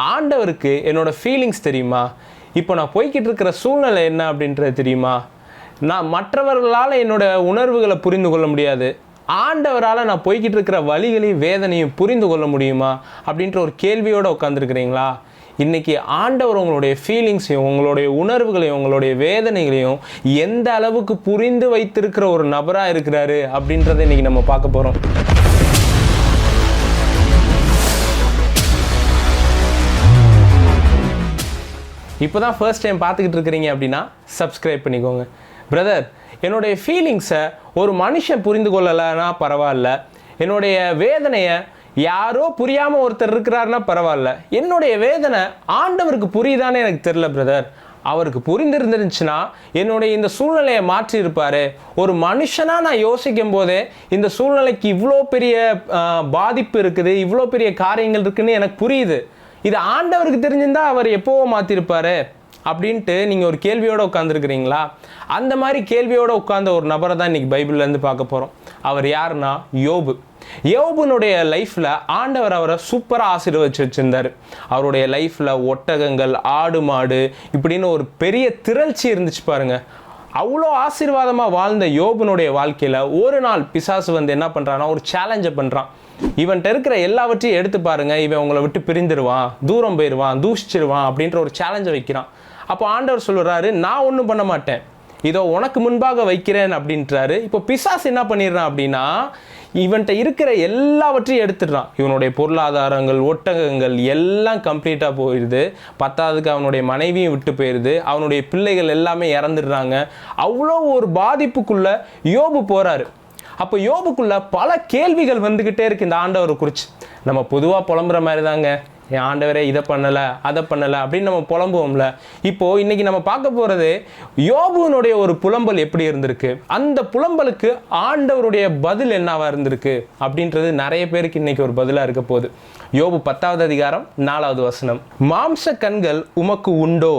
ஆண்டவருக்கு என்னோட ஃபீலிங்ஸ் தெரியுமா? இப்போ நான் போய்கிட்டு இருக்கிற சூழ்நிலை என்ன அப்படின்றது தெரியுமா? நான் மற்றவர்களால் என்னோட உணர்வுகளை புரிந்து கொள்ள முடியாது. ஆண்டவரால் நான் போய்கிட்டு இருக்கிற வலிகளையும் வேதனையும் புரிந்து கொள்ள முடியுமா அப்படின்ற ஒரு கேள்வியோடு உட்காந்துருக்கிறீங்களா? இன்றைக்கி ஆண்டவர் உங்களுடைய ஃபீலிங்ஸையும் உங்களுடைய உணர்வுகளையும் உங்களுடைய வேதனைகளையும் எந்த அளவுக்கு புரிந்து வைத்திருக்கிற ஒரு நபராக இருக்கிறாரு அப்படின்றத இன்றைக்கி நம்ம பார்க்க போகிறோம். இப்போ தான் ஃபர்ஸ்ட் டைம் பார்த்துக்கிட்டு இருக்கிறீங்க அப்படின்னா சப்ஸ்கிரைப் பண்ணிக்கோங்க. பிரதர், என்னுடைய ஃபீலிங்ஸை ஒரு மனுஷன் புரிந்து கொள்ளலைன்னா பரவாயில்ல, என்னுடைய வேதனையை யாரோ புரியாமல் ஒருத்தர் இருக்கிறாருன்னா பரவாயில்ல, என்னுடைய வேதனை ஆண்டவருக்கு புரியுதானே எனக்கு தெரில பிரதர். அவருக்கு புரிந்திருந்துருந்துச்சுன்னா என்னுடைய இந்த சூழ்நிலையை மாற்றி இருப்பார். ஒரு மனுஷனாக நான் யோசிக்கும் போதே இந்த சூழ்நிலைக்கு இவ்வளோ பெரிய பாதிப்பு இருக்குது, இவ்வளோ பெரிய காரியங்கள் இருக்குதுன்னு எனக்கு புரியுது. இது ஆண்டவருக்கு தெரிஞ்சிருந்தா அவர் எப்போவோ மாற்றிருப்பாரு அப்படின்ட்டு நீங்கள் ஒரு கேள்வியோடு உட்காந்துருக்கிறீங்களா? அந்த மாதிரி கேள்வியோடு உட்கார்ந்த ஒரு நபரை தான் இன்றைக்கி பைபிள்லேருந்து பார்க்க போகிறோம். அவர் யாருன்னா யோபு. யோபுனுடைய லைஃப்பில் ஆண்டவர் அவரை சூப்பராக ஆசீர்வதிச்சு வச்சுருந்தார். அவருடைய லைஃப்பில் ஒட்டகங்கள், ஆடு மாடு இப்படின்னு ஒரு பெரிய திரட்சி இருந்துச்சு பாருங்கள். அவ்வளோ ஆசீர்வாதமாக வாழ்ந்த யோபுனுடைய வாழ்க்கையில் ஒரு நாள் பிசாசு வந்து என்ன பண்ணுறான்னா ஒரு சேலஞ்சை பண்ணுறான். இவன்கிட்ட இருக்கிற எல்லாவற்றையும் எடுத்து பாருங்க, இவன் உங்களை விட்டு பிரிந்துருவான், தூரம் போயிடுவான், தூஷிச்சிருவான் அப்படின்ற ஒரு சேலஞ்சை வைக்கிறான். அப்போ ஆண்டவர் சொல்கிறாரு, நான் ஒன்றும் பண்ண மாட்டேன், இதோ உனக்கு முன்பாக வைக்கிறேன் அப்படின்றாரு. இப்போ பிசாசு என்ன பண்ணிடுறான் அப்படின்னா இவன்கிட்ட இருக்கிற எல்லாவற்றையும் எடுத்துடுறான். இவனுடைய பொருளாதாரங்கள், ஒட்டகங்கள் எல்லாம் கம்ப்ளீட்டாக போயிடுது. பத்தாவதுக்கு அவனுடைய மனைவியும் விட்டு போயிடுது. அவனுடைய பிள்ளைகள் எல்லாமே இறந்துடுறாங்க. அவ்வளோ ஒரு பாதிப்புக்குள்ளே யோபு போகிறாரு. அப்போ யோபுக்குள்ள பல கேள்விகள் வந்துக்கிட்டே இருக்கு இந்த ஆண்டவரை குறித்து. நம்ம பொதுவாக புலம்புற மாதிரி தாங்க, என் ஆண்டவரே இதை பண்ணலை அதை பண்ணலை அப்படின்னு நம்ம புலம்புவோம்ல. இப்போது இன்றைக்கி நம்ம பார்க்க போகிறது யோபுனுடைய ஒரு புலம்பல் எப்படி இருந்திருக்கு, அந்த புலம்பலுக்கு ஆண்டவருடைய பதில் என்னவாக இருந்திருக்கு அப்படின்றது நிறைய பேருக்கு இன்றைக்கி ஒரு பதிலாக இருக்க போகுது. யோபு 10வது அதிகாரம் 4வது வசனம். மாம்ச கண்கள் உமக்கு உண்டோ,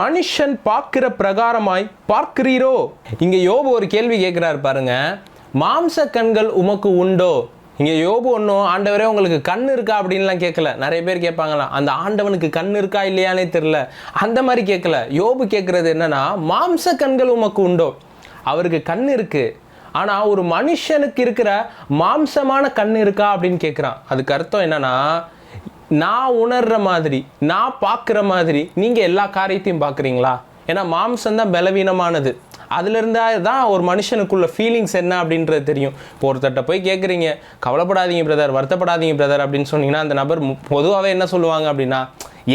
மனுஷன் பார்க்கிற பிரகாரமாய் பார்க்கிறீரோ? இங்கே யோபு ஒரு கேள்வி கேட்குறாரு பாருங்க. மாம்ச கண்கள் உமக்கு உண்டோ? இங்கே யோபு ஒன்றும் ஆண்டவரே உங்களுக்கு கண் இருக்கா அப்படின்லாம் கேட்கல. நிறைய பேர் கேட்பாங்களாம், அந்த ஆண்டவனுக்கு கண் இருக்கா இல்லையானே தெரில, அந்த மாதிரி கேட்கல. யோபு கேட்குறது என்னன்னா, மாம்ச கண்கள் உமக்கு உண்டோ? அவருக்கு கண் இருக்கு, ஆனால் ஒரு மனுஷனுக்கு இருக்கிற மாம்சமான கண் இருக்கா அப்படின்னு கேட்குறான். அதுக்கு அர்த்தம் என்னன்னா, நான் உணர்ற மாதிரி, நான் பார்க்குற மாதிரி நீங்கள் எல்லா காரியத்தையும் பார்க்குறீங்களா? ஏன்னா மாம்சம்தான் பலவீனமானது. அதுலேருந்தா தான் ஒரு மனுஷனுக்குள்ள ஃபீலிங்ஸ் என்ன அப்படின்றது தெரியும். இப்போ ஒருத்தட்ட போய் கேட்குறீங்க, கவலைப்படாதீங்க பிரதர், வருத்தப்படாதீங்க பிரதர் அப்படின்னு சொன்னீங்கன்னா அந்த நபர் பொதுவாகவே என்ன சொல்லுவாங்க அப்படின்னா,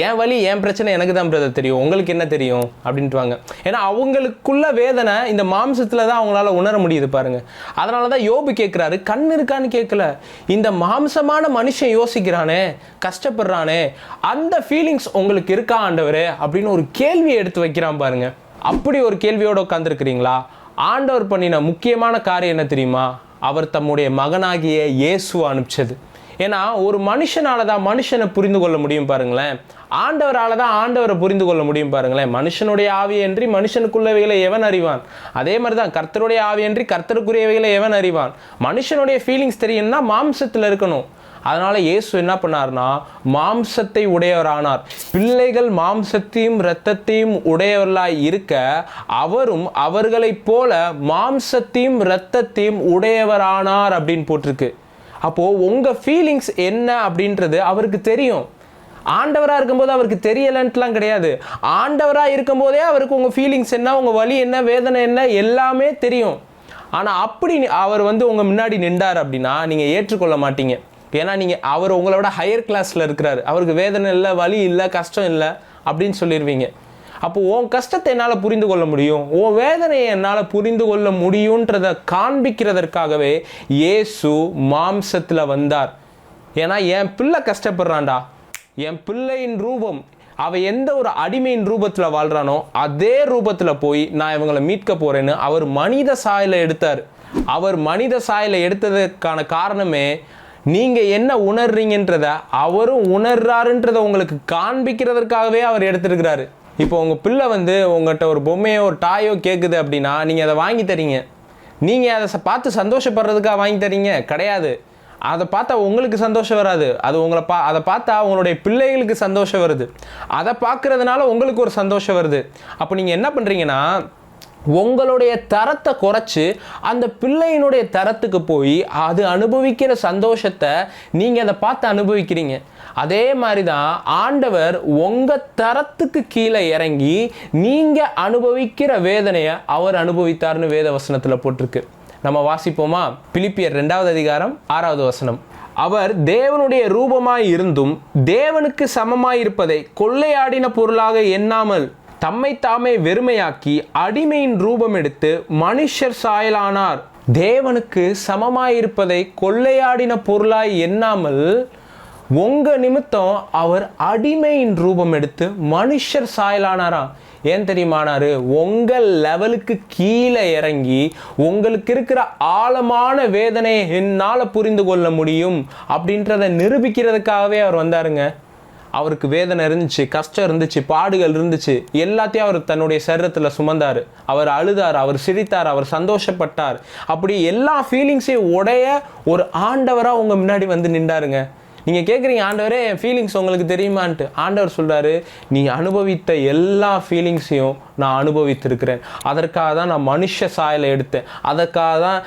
என் வலி என் பிரச்சனை எனக்கு தான் பிரதர் தெரியும், உங்களுக்கு என்ன தெரியும் அப்படின்ட்டுவாங்க. ஏன்னா அவங்களுக்குள்ள வேதனை இந்த மாம்சத்தில் தான் அவங்களால உணர முடியுது பாருங்க. அதனால தான் யோபு கேட்குறாரு, கண் இருக்கான்னு கேட்கல, இந்த மாம்சமான மனுஷன் யோசிக்கிறானே, கஷ்டப்படுறானே, அந்த ஃபீலிங்ஸ் உங்களுக்கு இருக்கா ஆண்டவரே அப்படின்னு ஒரு கேள்வியை எடுத்து வைக்கிறான் பாருங்க. அப்படி ஒரு கேள்வியோடு உட்காந்துருக்கிறீங்களா? ஆண்டவர் பண்ணின முக்கியமான காரியம் என்ன தெரியுமா? அவர் தம்முடைய மகனாகிய இயேசுவை அனுப்பிச்சது. ஏன்னா ஒரு மனுஷனால தான் மனுஷனை புரிந்து கொள்ள முடியும் பாருங்களேன், ஆண்டவரால் தான் ஆண்டவரை புரிந்து கொள்ள முடியும் பாருங்களேன். மனுஷனுடைய ஆவியன்றி மனுஷனுக்குள்ளவைகளை எவன் அறிவான்? அதே மாதிரி தான் கர்த்தருடைய ஆவியன்றி கர்த்தருக்குரியவைகளை எவன் அறிவான்? மனுஷனுடைய ஃபீலிங்ஸ் தெரியும்னா மாம்சத்தில் இருக்கணும். அதனால் இயேசு என்ன பண்ணார்னா மாம்சத்தை உடையவரானார். பிள்ளைகள் மாம்சத்தையும் இரத்தத்தையும் உடையவர்களாய் இருக்க அவரும் அவர்களைப் போல மாம்சத்தையும் இரத்தத்தையும் உடையவரானார் அப்படின்னு போட்டிருக்கு. அப்போது உங்கள் ஃபீலிங்ஸ் என்ன அப்படின்றது அவருக்கு தெரியும். ஆண்டவராக இருக்கும்போது அவருக்கு தெரியலன்ட்டுலாம் கிடையாது. ஆண்டவராக இருக்கும்போதே அவருக்கு உங்கள் ஃபீலிங்ஸ் என்ன, உங்கள் வலி என்ன, வேதனை என்ன எல்லாமே தெரியும். ஆனால் அப்படி அவர் வந்து உங்கள் முன்னாடி நின்றார் அப்படின்னா நீங்கள் ஏற்றுக்கொள்ள மாட்டீங்க. ஏன்னா நீங்கள் அவர் உங்களை விட ஹையர் கிளாஸில் இருக்கிறாரு, அவருக்கு வேதனை இல்லை, வலி இல்லை, கஷ்டம் இல்லை அப்படின்னு சொல்லிடுவீங்க. அப்போ உன் கஷ்டத்தை என்னால் புரிந்து கொள்ள முடியும், உன் வேதனையை என்னால் புரிந்து கொள்ள முடியுன்றதை காண்பிக்கிறதற்காகவே இயேசு மாம்சத்தில் வந்தார். ஏன்னா என் பிள்ளை கஷ்டப்படுறான்டா, என் பிள்ளையின் ரூபம், அவன் எந்த ஒரு அடிமையின் ரூபத்தில் வாழ்கிறானோ அதே ரூபத்தில் போய் நான் இவங்களை மீட்க போகிறேன்னு அவர் மனித சாயலை எடுத்தார். அவர் மனித சாயலை எடுத்ததுக்கான காரணமே நீங்கள் என்ன உணர்றீங்கன்றத அவரும் உணர்றாருன்றதை உங்களுக்கு காண்பிக்கிறதற்காகவே அவர் எடுத்துருக்கிறாரு. இப்போ உங்கள் பிள்ளை வந்து உங்கள்கிட்ட ஒரு பொம்மையோ ஒரு டாயோ கேட்குது அப்படின்னா நீங்கள் அதை வாங்கி தரீங்க. நீங்கள் அதை பார்த்து சந்தோஷப்படுறதுக்காக வாங்கி தரீங்க கிடையாது. அதை பார்த்தா உங்களுக்கு சந்தோஷம் வராது, அது அதை பார்த்தா உங்களுடைய பிள்ளைகளுக்கு சந்தோஷம் வருது, அதை பார்க்கறதுனால உங்களுக்கு ஒரு சந்தோஷம் வருது. அப்போ நீங்கள் என்ன பண்ணுறீங்கன்னா, உங்களுடைய தரத்தை குறைச்சி அந்த பிள்ளையினுடைய தரத்துக்கு போய் அது அனுபவிக்கிற சந்தோஷத்தை நீங்கள் அதை பார்த்து அனுபவிக்கிறீங்க. அதே மாதிரி தான் ஆண்டவர் உங்கள் தரத்துக்கு கீழே இறங்கி நீங்கள் அனுபவிக்கிற வேதனையை அவர் அனுபவித்தார்னு வேத வசனத்தில் போட்டிருக்கு. நம்ம வாசிப்போமா? பிலிப்பியர் 2வது அதிகாரம் 6வது வசனம். அவர் தேவனுடைய ரூபமாய் இருந்தும் தேவனுக்கு சமமாய் இருப்பதை கொள்ளையாடின பொருளாக எண்ணாமல் தம்மை தாமே வெறுமையாக்கி அடிமையின் ரூபம் எடுத்து மனுஷர் சாயலானார். தேவனுக்கு சமமாயிருப்பதை கொள்ளையாடின பொருளாய் எண்ணாமல் உங்க நிமித்தம் அவர் அடிமையின் ரூபம் எடுத்து மனுஷர் சாயலானாராம். ஏன் தெரியுமானாரு? உங்கள் லெவலுக்கு கீழே இறங்கி உங்களுக்கு இருக்கிற ஆழமான வேதனையை என்னால் புரிந்து கொள்ள முடியும் அப்படின்றத நிரூபிக்கிறதுக்காகவே அவர் வந்தாருங்க. அவருக்கு வேதனை இருந்துச்சு, கஷ்டம் இருந்துச்சு, பாடுகள் இருந்துச்சு, எல்லாத்தையும் அவர் தன்னுடைய சரீரத்தில் சுமந்தார். அவர் அழுதார், அவர் சிரித்தார், அவர் சந்தோஷப்பட்டார். அப்படி எல்லா ஃபீலிங்ஸையும் உடைய ஒரு ஆண்டவராக உங்கள் முன்னாடி வந்து நின்றாருங்க. நீங்கள் கேட்குறீங்க, ஆண்டவரே என் ஃபீலிங்ஸ் உங்களுக்கு தெரியுமான்ட்டு. ஆண்டவர் சொல்கிறாரு, நீ அனுபவித்த எல்லா ஃபீலிங்ஸையும் நான் அனுபவித்திருக்கிறேன். அதற்காக தான் நான் மனுஷ சாயலை எடுத்தேன், அதற்காக தான்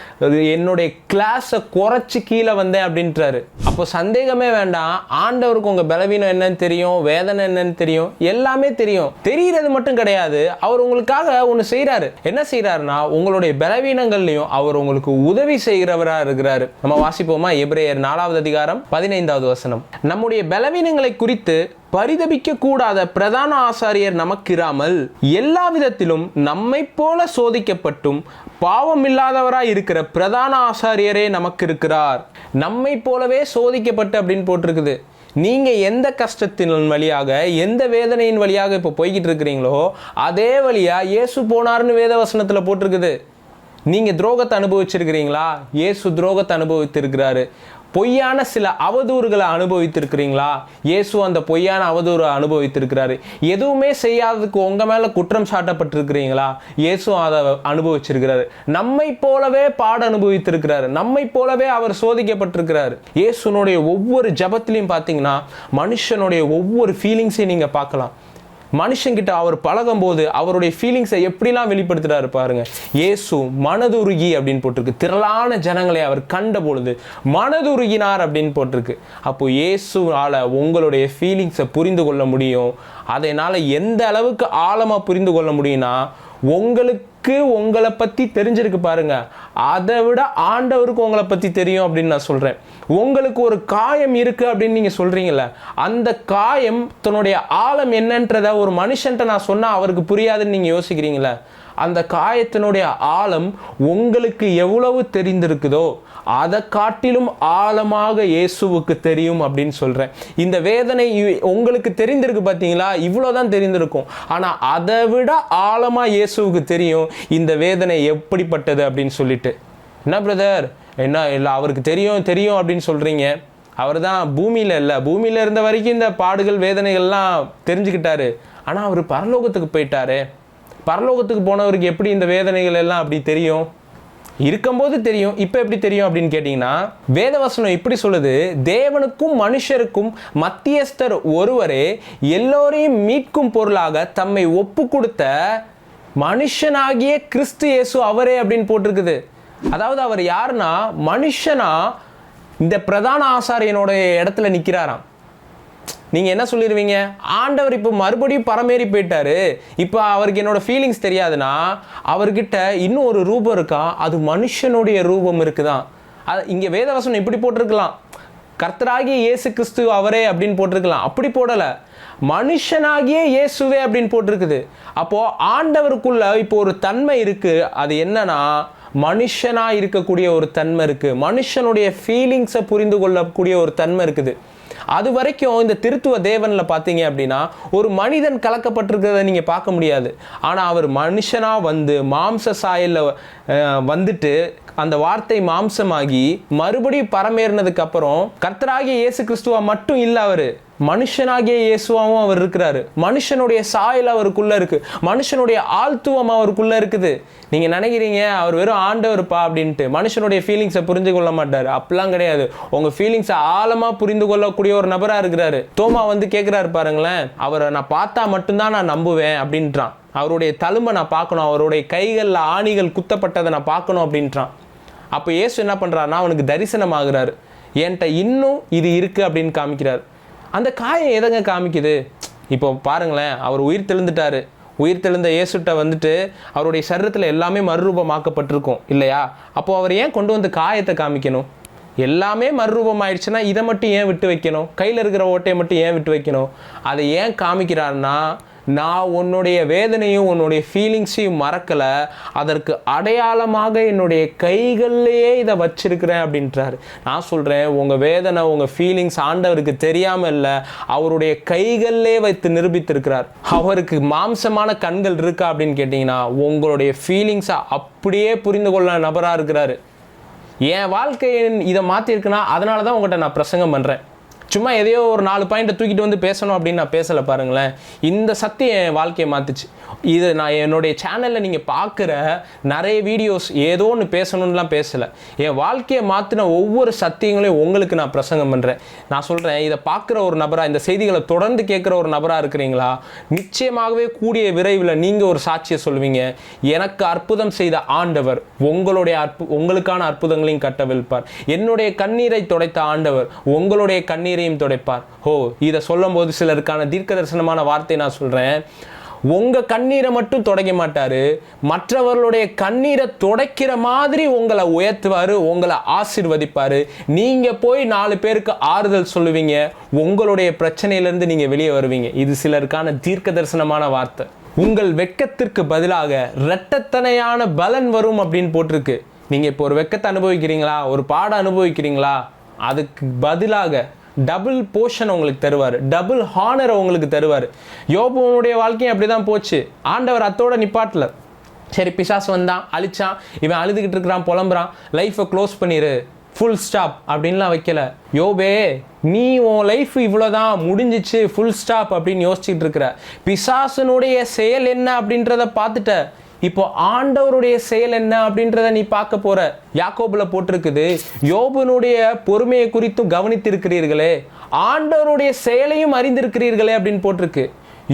என்னுடைய கிளாஸை குறைச்சி கீழே வந்தேன் அப்படின்றாரு. அப்போ சந்தேகமே வேண்டாம், ஆண்டவருக்கு உங்கள் பலவீனம் என்னன்னு தெரியும், வேதனை என்னன்னு தெரியும், எல்லாமே தெரியும். தெரிகிறது மட்டும் கிடையாது, அவர் உங்களுக்காக ஒன்று செய்கிறாரு. என்ன செய்கிறாருன்னா, உங்களுடைய பலவீனங்கள்லையும் அவர் உங்களுக்கு உதவி செய்கிறவராக இருக்கிறாரு. நம்ம வாசிப்போமா? எபிரேயர் 4வது அதிகாரம் 15வது வசனம். நம்முடைய பலவீனங்களை குறித்து பரிதபிக்க கூடாத பிரதான ஆசாரியர் நமக்கிராமல் எல்லா விதத்திலும் நம்மை போல சோதிக்கப்பட்டும் பாவம் இல்லாதவராய் இருக்கிற பிரதான ஆசாரியரே நமக்கு இருக்கிறார். நம்மை போலவே சோதிக்கப்பட்டு அப்படின்னு போட்டிருக்குது. நீங்க எந்த கஷ்டத்தின் வழியாக, எந்த வேதனையின் வழியாக இப்போ போய்கிட்டு இருக்கிறீங்களோ அதே வழியா இயேசு போனார்னு வேத வசனத்தில் போட்டிருக்குது. நீங்க துரோகத்தை அனுபவிச்சிருக்கிறீங்களா? இயேசு துரோகத்தை அனுபவித்திருக்கிறாரு. பொய்யான சில அவதூறுகளை அனுபவித்திருக்கிறீங்களா? இயேசு அந்த பொய்யான அவதூறு அனுபவித்திருக்கிறாரு. எதுவுமே செய்யாததுக்கு உங்க மேல குற்றம் சாட்டப்பட்டிருக்கிறீங்களா? இயேசு அதை அனுபவிச்சிருக்கிறாரு. நம்மை போலவே பாட அனுபவித்திருக்கிறாரு. நம்மை போலவே அவர் சோதிக்கப்பட்டிருக்கிறாரு. இயேசுனுடைய ஒவ்வொரு ஜபத்திலையும் பார்த்தீங்கன்னா மனுஷனுடைய ஒவ்வொரு ஃபீலிங்ஸையும் நீங்க பார்க்கலாம். மனுஷங்கிட்ட அவர் பழகும் போது அவருடைய ஃபீலிங்ஸை எப்படிலாம் வெளிப்படுத்துறாரு பாருங்க. இயேசு மனதுருகி அப்படின்னு போட்டிருக்கு. திரளான ஜனங்களை அவர் கண்ட பொழுது மனதுருகினார் அப்படின்னு போட்டிருக்கு. அப்போ இயேசுவால உங்களுடைய ஃபீலிங்ஸை புரிந்து கொள்ள முடியும். அதனால எந்த அளவுக்கு ஆழமாக புரிந்து கொள்ள முடியும்னா, உங்களுக்கு உங்களை பற்றி தெரிஞ்சிருக்கு பாருங்க, அதை விட ஆண்டவருக்கு உங்களை பற்றி தெரியும் அப்படின்னு நான் சொல்கிறேன். உங்களுக்கு ஒரு காயம் இருக்கு அப்படின்னு நீங்கள் சொல்கிறீங்கள, அந்த காயம் தன்னுடைய ஆழம் என்னன்றதை ஒரு மனுஷன்ட்ட நான் சொன்னால் அவருக்கு புரியாதுன்னு நீங்கள் யோசிக்கிறீங்களே, அந்த காயத்தினுடைய ஆழம் உங்களுக்கு எவ்வளவு தெரிந்திருக்குதோ அதை காட்டிலும் ஆழமாக இயேசுவுக்கு தெரியும் அப்படின்னு சொல்கிறேன். இந்த வேதனை உங்களுக்கு தெரிந்திருக்கு பார்த்தீங்களா, இவ்வளோதான் தெரிந்திருக்கும். ஆனால் அதை விட ஆழமாக இயேசுவுக்கு தெரியும் இந்த வேதனை எப்படிப்பட்டது அப்படின்னு சொல்லிட்டு. என்ன பிரதர், என்ன இல்லை அவருக்கு தெரியும் தெரியும் அப்படின்னு சொல்கிறீங்க? அவர் தான் பூமியில் இல்லை, பூமியில் இருந்த வரைக்கும் இந்த பாடுகள் வேதனைகள்லாம் தெரிஞ்சுக்கிட்டாரு. ஆனால் அவர் பரலோகத்துக்கு போயிட்டாரு. பரலோகத்துக்கு போனவருக்கு எப்படி இந்த வேதனைகள் எல்லாம் அப்படி தெரியும்? இருக்கும்போது தெரியும், இப்போ எப்படி தெரியும் அப்படின்னு கேட்டிங்கன்னா, வேதவசனம் இப்படி சொல்லுது, தேவனுக்கும் மனுஷருக்கும் மத்தியஸ்தர் ஒருவரே எல்லோரையும் மீட்கும் பொருளாக தம்மை ஒப்பு கொடுத்த மனுஷனாகிய கிறிஸ்து இயேசு அவரே அப்படின்னு போட்டிருக்குது. அதாவது அவர் யாருன்னா, மனுஷனா இந்த பிரதான ஆசாரியனோட இடத்துல நிற்கிறாராம். நீங்கள் என்ன சொல்லிடுவீங்க? ஆண்டவர் இப்போ மறுபடியும் பரமேறி போயிட்டாரு, இப்போ அவருக்கு என்னோட ஃபீலிங்ஸ் தெரியாதுன்னா அவர்கிட்ட இன்னும் ஒரு ரூபம் இருக்கா, அது மனுஷனுடைய ரூபம் இருக்குதான். அது இங்கே வேதவசனம் இப்படி போட்டிருக்கலாம், கர்த்தராகிய இயேசு கிறிஸ்து அவரே அப்படின்னு போட்டிருக்கலாம். அப்படி போடலை, மனுஷனாகிய இயேசுவே அப்படின்னு போட்டிருக்குது. அப்போது ஆண்டவருக்குள்ள இப்போ ஒரு தன்மை இருக்குது. அது என்னன்னா, மனுஷனாக இருக்கக்கூடிய ஒரு தன்மை இருக்குது. மனுஷனுடைய ஃபீலிங்ஸை புரிந்து கொள்ளக்கூடிய ஒரு தன்மை இருக்குது. அது வரைக்கும் இந்த திருத்துவ தேவனில் பார்த்தீங்க அப்படின்னா ஒரு மனிதன் கலக்கப்பட்டிருக்கிறத நீங்கள் பார்க்க முடியாது. ஆனால் அவர் மனுஷனாக வந்து மாம்ச சாயலில் வந்துட்டு அந்த வார்த்தை மாம்சமாகி மறுபடியும் பரமேறினதுக்கு அப்புறம் கர்த்தராகிய இயேசு கிறிஸ்துவா மட்டும் இல்லை, அவர் மனுஷனாகிய இயேசுவாவும் அவர் இருக்கிறாரு. மனுஷனுடைய சாயல் அவருக்குள்ள இருக்கு, மனுஷனுடைய ஆழ்த்துவம் அவருக்குள்ள இருக்குது. நீங்க நினைக்கிறீங்க அவர் வெறும் ஆண்டவர்ப்பா அப்படின்ட்டு, மனுஷனுடைய ஃபீலிங்ஸை புரிந்து கொள்ள மாட்டாரு. அப்படிலாம் கிடையாது. உங்க ஃபீலிங்ஸை ஆழமா புரிந்து கொள்ளக்கூடிய ஒரு நபரா இருக்கிறாரு. தோமா வந்து கேட்கிறாரு பாருங்களேன், அவரை நான் பார்த்தா மட்டும்தான் நான் நம்புவேன் அப்படின்றான். அவருடைய தழும்பை நான் பார்க்கணும், அவருடைய கைகளில் ஆணிகள் குத்தப்பட்டதை நான் பார்க்கணும் அப்படின்றான். அப்போ இயேசு என்ன பண்றாருன்னா அவனுக்கு தரிசனம் ஆகுறாரு. என்கிட்ட இன்னும் இது இருக்கு அப்படின்னு காமிக்கிறார். அந்த காயம் எதங்க காமிக்குது? இப்போ பாருங்களேன், அவர் உயிர் தெழுந்துட்டாரு. உயிர் தெழுந்த இயேசுட்ட வந்துட்டு அவருடைய சரீரத்தில் எல்லாமே மறுரூபமாக்கப்பட்டிருக்கும் இல்லையா? அப்போ அவர் ஏன் கொண்டு வந்து காயத்தை காமிக்கணும்? எல்லாமே மறுரூபம் ஆயிடுச்சுன்னா இதை மட்டும் ஏன் விட்டு வைக்கணும்? கையில் இருக்கிற ஓட்டையை மட்டும் ஏன் விட்டு வைக்கணும்? அதை ஏன் காமிக்கிறாருன்னா, நான் உன்னுடைய வேதனையும் உன்னுடைய ஃபீலிங்ஸையும் மறக்கலை, அதற்கு அடையாளமாக என்னுடைய கைகள்லேயே இதை வச்சிருக்கிறேன் அப்படின்றாரு. நான் சொல்கிறேன், உங்கள் வேதனை உங்கள் ஃபீலிங்ஸ் ஆண்டவருக்கு தெரியாமல் இல்லை, அவருடைய கைகள்லே வைத்து நிரூபித்திருக்கிறார். அவருக்கு மாம்சமான கண்கள் இருக்கா அப்படின்னு கேட்டிங்கன்னா, உங்களுடைய ஃபீலிங்ஸை அப்படியே புரிந்து கொள்ள நபராக இருக்கிறாரு. என் வாழ்க்கையை இதை மாற்றிருக்குன்னா அதனால தான் உங்கள்கிட்ட நான் பிரசங்கம் பண்ணுறேன். சும்மா எதையோ ஒரு 4 பாயிண்ட்டை தூக்கிட்டு வந்து பேசணும் அப்படின்னு நான் பேசலை. பாருங்களேன், இந்த சத்தியம் என் வாழ்க்கையை மாற்றுச்சு. இது நான் என்னுடைய சேனலில் நீங்கள் பார்க்குற நிறைய வீடியோஸ் ஏதோ ஒன்று பேசணும்லாம் பேசலை. என் வாழ்க்கையை மாற்றின ஒவ்வொரு சத்தியங்களையும் உங்களுக்கு நான் பிரசங்கம் பண்ணுறேன். நான் சொல்கிறேன், இதை பார்க்குற ஒரு நபராக, இந்த செய்திகளை தொடர்ந்து கேட்குற ஒரு நபராக இருக்கிறீங்களா, நிச்சயமாகவே கூடிய விரைவில் நீங்கள் ஒரு சாட்சியை சொல்லுவீங்க. எனக்கு அற்புதம் செய்த ஆண்டவர் உங்களுக்கான அற்புதங்களையும் கட்டவிழ்ப்பார். என்னுடைய கண்ணீரை துடைத்த ஆண்டவர் உங்களுடைய கண்ணீரை துடைப்பார். இதை சொல்லும் போது சிலருக்கான தீர்க்க தரிசனமான வார்த்தை நான் சொல்றேன். உங்க கண்ணீரை மட்டும் துடைக்க மாட்டாரு, மற்றவர்களுடைய கண்ணீரை துடைக்கிற மாதிரி உங்களை உயர்த்துவாரு, உங்களை ஆசீர்வதிப்பாரு. நீங்க போய் 4 பேருக்கு ஆறுதல் சொல்லுவீங்க, உங்களுடைய பிரச்சனையிலிருந்து நீங்க வெளியே வருவீங்க. இது சிலருக்கான தீர்க்க தரிசனமான வார்த்தை. உங்கள் வெட்கத்திற்கு பதிலாக இரட்டத்தனையான பலன் வரும் அப்படின்னு போட்டிருக்கு. நீங்க இப்போ ஒரு வெட்கத்தை அனுபவிக்கிறீங்களா, ஒரு பாடம் அனுபவிக்கிறீங்களா, அதுக்கு பதிலாக டபுள் போர்ஷன் உங்களுக்கு தருவார், டபுள் ஹானர் உங்களுக்கு தருவார். யோபுனுடைய வாழ்க்கையும் அப்படி தான் போச்சு. ஆண்டவர் அத்தோட நிப்பாட்டல. சரி, பிசாசு வந்தான், அழிச்சான், இவன் அழுதுகிட்டு இருக்கிறான், புலம்புறான், லைஃப்பை க்ளோஸ் பண்ணிடு, ஃபுல் ஸ்டாப் அப்படின்லாம் வைக்கல. யோபே, நீ உன் லைஃப் இவ்வளோதான் முடிஞ்சிச்சு, ஃபுல் ஸ்டாப் அப்படின்னு யோசிச்சுட்டு இருக்கிற. பிசாசனுடைய செயல் என்ன அப்படின்றத பார்த்துட்ட, இப்போ ஆண்டவருடைய செயல் என்ன அப்படின்றத நீ பார்க்க போற. யாக்கோபுல போட்டிருக்குது, யோபுனுடைய பொறுமையை குறித்தும் கவனித்திருக்கிறீர்களே, ஆண்டவருடைய செயலையும் அறிந்திருக்கிறீர்களே அப்படின்னு போட்டிருக்கு.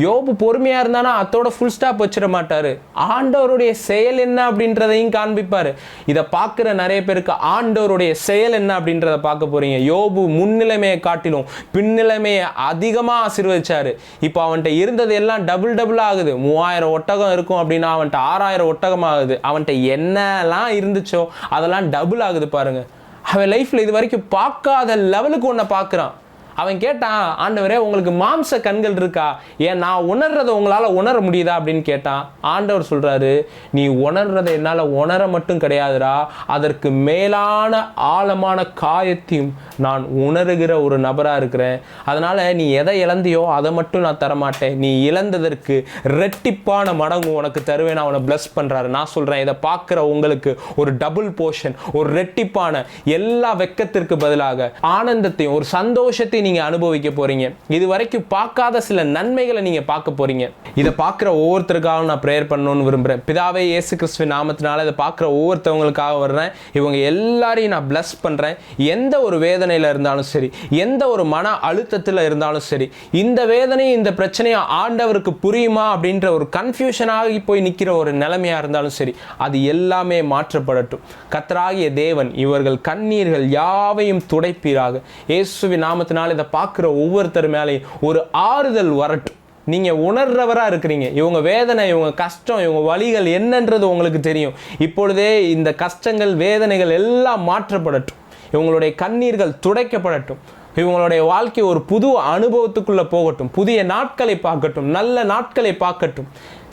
யோபு பொறுமையா இருந்தானா அதோட ஃபுல் ஸ்டாப் வச்சிட மாட்டாரு, ஆண்டவருடைய செயல் என்ன அப்படின்றதையும் காண்பிப்பாரு. இதை பார்க்குற நிறைய பேருக்கு ஆண்டவருடைய செயல் என்ன அப்படின்றத பார்க்க போறீங்க. யோபு முன்னிலைமையை காட்டிலும் பின்னிலைமையை அதிகமாக ஆசீர்வதிச்சாரு. இப்போ அவன்கிட்ட இருந்தது எல்லாம் டபுள் ஆகுது. 3000 ஒட்டகம் இருக்கும் அப்படின்னா அவன்கிட்ட 6000 ஒட்டகம் ஆகுது. அவன்கிட்ட என்னெல்லாம் இருந்துச்சோ அதெல்லாம் டபுள் ஆகுது பாருங்க. அவன் லைஃப்ல இது வரைக்கும் பார்க்காத லெவலுக்கு ஒன்றை பார்க்குறான். அவன் கேட்டான், ஆண்டவரே உங்களுக்கு மாம்ச கண்கள் இருக்கா, ஏன் நான் உணர்றதை உங்களால் உணர முடியுதா அப்படின்னு கேட்டான். ஆண்டவர் சொல்றாரு, நீ உணர்றதை என்னால் உணர மட்டும் கிடையாதுடா, அதற்கு மேலான ஆழமான காயத்தையும் நான் உணர்கிற ஒரு நபராக இருக்கிறேன். அதனால நீ எதை இழந்தியோ அதை மட்டும் நான் தரமாட்டேன், நீ இழந்ததற்கு ரெட்டிப்பான மடங்கு உனக்கு தருவேன். அவனை பிளஸ் பண்றாரு. நான் சொல்றேன், இதை பார்க்குற உங்களுக்கு ஒரு டபுள் போர்ஷன், ஒரு ரெட்டிப்பான எல்லா வெட்கத்திற்கு பதிலாக ஆனந்தத்தையும் ஒரு சந்தோஷத்தையும் நீங்க அனுபவிக்க போறீங்க. இது வரைக்கும் பார்க்காத சில நன்மைகளை நீங்க பார்க்க போறீங்க. இதை பார்க்குற ஒவ்வொருத்தருக்காகவும் நான் ப்ரேயர் பண்ணணும்னு விரும்புறேன். பிதாவே இயேசு கிறிஸ்துவின் நாமத்தினால இதை பார்க்குற ஒவ்வொருத்தவங்களுக்காக வர்றேன். இவங்க எல்லாரையும் நான் பிளஸ் பண்றேன். எந்த ஒரு வேதனையில இருந்தாலும் சரி, எந்த ஒரு மன அழுத்தத்தில் இருந்தாலும் சரி, இந்த வேதனையும் இந்த பிரச்சனையும் ஆண்டவருக்கு புரியுமா அப்படின்ற ஒரு கன்ஃபியூஷன் ஆகி போய் நிற்கிற ஒரு நிலைமையா இருந்தாலும் சரி, அது எல்லாமே மாற்றப்படட்டும். கர்த்தராகிய தேவன் இவர்கள் கண்ணீர்கள் யாவையும் துடைப்பீராக. இயேசுவின் நாமத்தினால இதை பார்க்குற ஒவ்வொருத்தர் மேலேயும் ஒரு ஆறுதல் வரட்டும். நீங்கள் உணர்றவராக இருக்கிறீங்க. இவங்க வேதனை, இவங்க கஷ்டம், இவங்க வலிகள் என்னன்றது உங்களுக்கு தெரியும். இப்பொழுதே இந்த கஷ்டங்கள், வேதனைகள் எல்லாம் மாற்றப்படட்டும். இவங்களுடைய கண்ணீர்கள் துடைக்கப்படட்டும். இவங்களுடைய வாழ்க்கை ஒரு புது அனுபவத்துக்குள்ளே போகட்டும். புதிய நாட்களை பார்க்கட்டும், நல்ல நாட்களை பார்க்கட்டும்.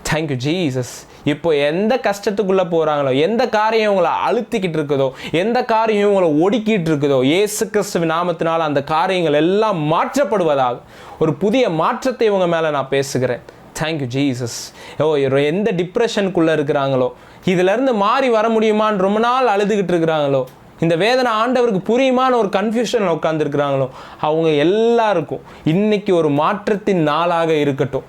Thank you Jesus. இப்போ எந்த கஷ்டத்துக்குள்ளே போகிறாங்களோ, எந்த காரியம் உங்களை அழுத்திக்கிட்டு இருக்குதோ, எந்த காரியம் உங்களை ஒடுக்கிட்டு இருக்குதோ, இயேசு கிறிஸ்துவின் நாமத்தினால் அந்த காரியங்கள் எல்லாம் மாற்றப்படுவதாக ஒரு புதிய மாற்றத்தை இவங்க மேலே நான் பேசுகிறேன். Thank you Jesus. எந்த டிப்ரெஷனுக்குள்ளே இருக்கிறாங்களோ, இதிலேருந்து மாறி வர முடியுமான்னு ரொம்ப நாள் அழுதுகிட்டு இருக்கிறாங்களோ, இந்த வேதனை ஆண்டவருக்கு புரியுமான ஒரு கன்ஃபியூஷனில் உட்காந்துருக்குறாங்களோ அவங்க எல்லாருக்கும் இன்னைக்கு ஒரு மாற்றத்தின் நாளாக இருக்கட்டும்,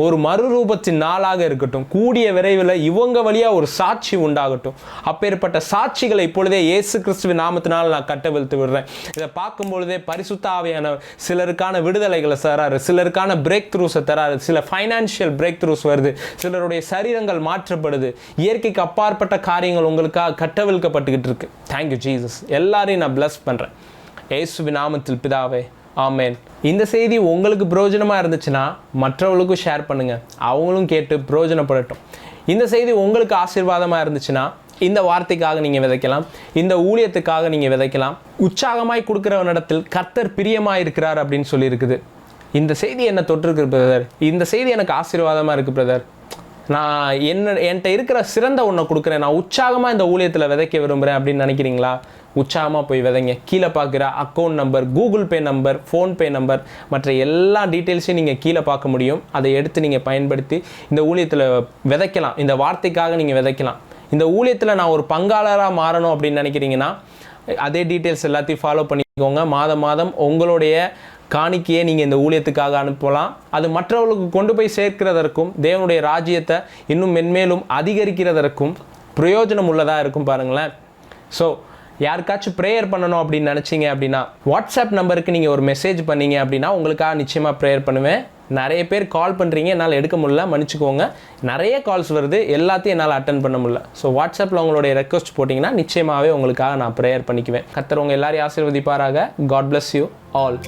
ஒரு மறுரூபத்தின் நாளாக இருக்கட்டும். கூடிய விரைவில் இவங்க வழியாக ஒரு சாட்சி உண்டாகட்டும். அப்பேற்பட்ட சாட்சிகளை இப்பொழுதே இயேசு கிறிஸ்துவின் நாமத்தினால் நான் கட்டவிழ்த்து விடுறேன். இதை பார்க்கும் பொழுதே பரிசுத்த ஆவியான சிலருக்கான விடுதலைகளை தராரு, சிலருக்கான பிரேக் த்ரூஸை தராரு, சில ஃபைனான்ஷியல் பிரேக் த்ரூஸ் வருது, சிலருடைய சரீரங்கள் மாற்றப்படுது, இயற்கைக்கு அப்பாற்பட்ட காரியங்கள் உங்களுக்காக கட்டவிழ்க்கப்பட்டுக்கிட்டு இருக்கு. Thank you Jesus. எல்லாரையும் நான் பிளஸ் பண்ணுறேன் இயேசுவின் நாமத்தில் பிதாவே, ஆமேன். இந்த செய்தி உங்களுக்கு பிரயோஜனமாக இருந்துச்சுன்னா மற்றவங்களுக்கும் ஷேர் பண்ணுங்கள், அவங்களும் கேட்டு பிரயோஜனப்படட்டும். இந்த செய்தி உங்களுக்கு ஆசீர்வாதமாக இருந்துச்சுன்னா இந்த வார்த்தைக்காக நீங்கள் விதைக்கலாம், இந்த ஊழியத்துக்காக நீங்கள் விதைக்கலாம். உற்சாகமாய் கொடுக்குறவனிடத்தில் கர்த்தர் பிரியமாக இருக்கிறார் அப்படின்னு சொல்லியிருக்குது. இந்த செய்தி என்ன தொட்டிருக்கு பிரதர், இந்த செய்தி எனக்கு ஆசீர்வாதமாக இருக்குது பிரதர், நான் என்கிட்ட இருக்கிற சிறந்த ஒன்றை கொடுக்குறேன், நான் உற்சாகமாக இந்த ஊழியத்தில் விதைக்க விரும்புகிறேன் அப்படின்னு நினைக்கிறீங்களா? உற்சாகமாக போய் விதைங்க. கீழே பார்க்குற account number, Google Pay number, PhonePe number, மற்ற எல்லா டீட்டெயில்ஸையும் நீங்கள் கீழே பார்க்க முடியும். அதை எடுத்து நீங்கள் பயன்படுத்தி இந்த ஊழியத்தில் விதைக்கலாம். இந்த வார்த்தைக்காக நீங்கள் விதைக்கலாம். இந்த ஊழியத்தில் நான் ஒரு பங்காளராக மாறணும் அப்படின்னு நினைக்கிறீங்கன்னா அதே டீட்டெயில்ஸ் எல்லாத்தையும் ஃபாலோ பண்ணிக்கோங்க. மாதம் மாதம் உங்களுடைய காணிக்கையை நீங்கள் இந்த ஊழியத்துக்காக அனுப்பலாம். அது மற்றவர்களுக்கு கொண்டு போய் சேர்க்கிறதற்கும் தேவனுடைய ராஜ்யத்தை இன்னும் மென்மேலும் அதிகரிக்கிறதற்கும் பிரயோஜனம் உள்ளதாக இருக்கும் பாருங்களேன். ஸோ யாருக்காச்சும் ப்ரேயர் பண்ணணும் அப்படின்னு நினச்சிங்க அப்படின்னா வாட்ஸ்அப் நம்பருக்கு நீங்கள் ஒரு மெசேஜ் பண்ணீங்க அப்படின்னா உங்களுக்காக நிச்சயமாக ப்ரேயர் பண்ணுவேன். நிறைய பேர் கால் பண்ணுறீங்க, என்னால் எடுக்க முடியல, மன்னிச்சுக்கோங்க. நிறைய கால்ஸ் வருது, எல்லாத்தையும் என்னால் அட்டன் பண்ண முடியல. ஸோ வாட்ஸ்அப்பில் உங்களுடைய ரெக்வஸ்ட் போட்டிங்கன்னா நிச்சயமாகவே உங்களுக்காக நான் ப்ரேயர் பண்ணிக்குவேன். கர்த்தர் உங்கள் எல்லாரையும் ஆசீர்வதிப்பாராக. God bless you all.